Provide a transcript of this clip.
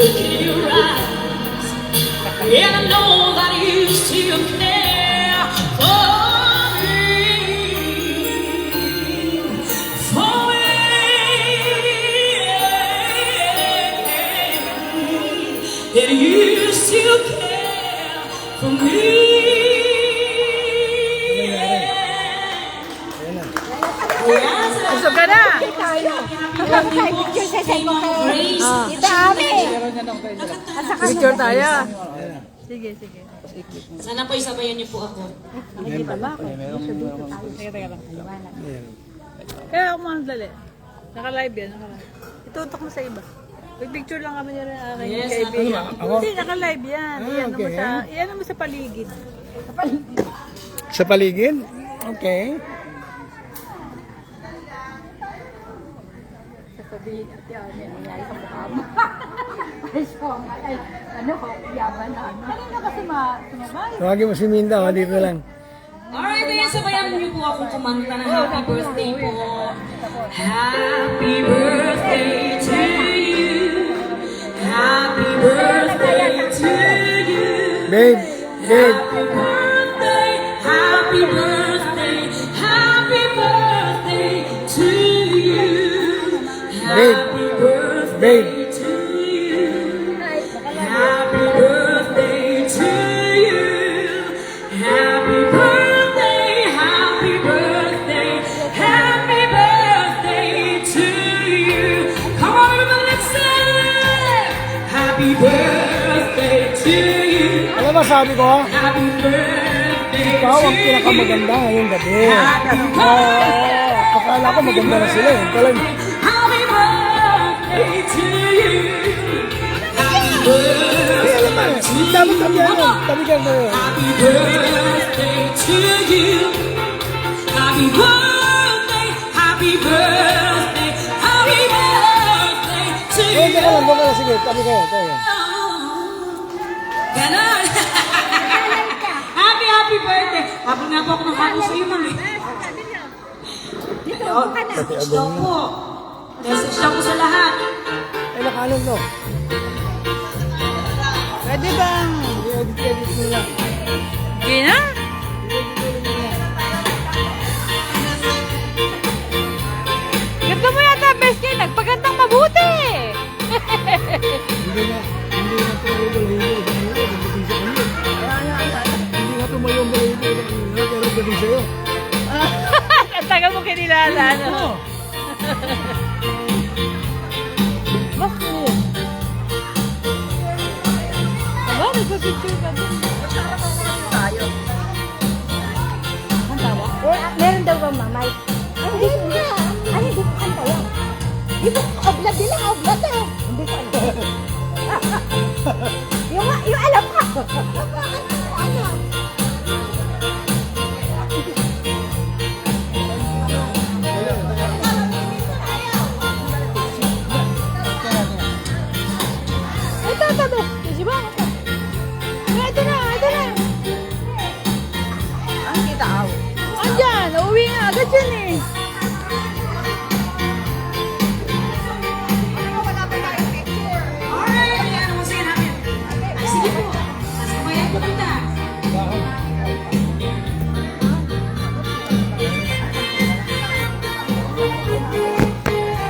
look in your eyes, and I know that you still care for me, for me, and you still care for me. Gusto ka na? Picture tayo. Sige, sige. Sana po isabayan niyo po ako. Kaya ako mga dali. Naka-live yan. Itutok mo sa iba. Picture lang kami nila ng aking kaibigan. Hindi, naka-live yan. Iyan mo sa paligid. Sa paligid? Okay. Sabihin at yan, nangyayari sa mukha mo. Ay, so, ay, ano ko, yaman na. Kanina kasi sumabay. Tawagin mo si Minda, dito lang. Alright, kaya sabayan niyo po ako kumanta ng happy birthday po. Happy birthday to you. Happy birthday to you. Babe, babe. Happy birthday, happy birthday, happy birthday to you. Happy birthday to you. Happy birthday to you. Happy birthday, happy birthday, happy birthday to you. Come on, everybody, let's sing. Happy birthday to you. Alam mo sabi ko, Happy birthday ikaw to ang pinakamaganda ngayong gabi. Happy birthday. Akala ko maganda na sila. Ito lang. Happy birthday to you. Happy birthday Alam mo, dapat kami yan. Tabigan mo yun. Happy birthday to you. Happy birthday, happy birthday, happy birthday to Doon you. ka lang, doon ka lang. Sige, tabi kayo. Tayo. Ganon. Happy birthday. Habang nga po ako ng hapon sa iyo, mami. Stop po. Message lang po sa lahat. Ay, nakaano no? Pwede bang? I-edit mo lang. Hindi na? Ganda mo yata, best niya. Nagpagandang mabuti. Hindi na tumayo balahibo. Hindi na tumayo balahibo. Pero galing sa'yo. Ang tagal mo kinilala, ano? Bakit? Aba, nagpapicture ka din. Ang tawa? Meron daw bang mamay? Ay, hindi ko na. Ay, hindi ko kanta yan. Di ba, oblad din ang oblad eh. Hindi ko kanta. Yung alam ko. Ano? Ito, tabi. Di ba? Ito na, ito na. Ang kita aw. Andyan, nauwi nga agad yan eh.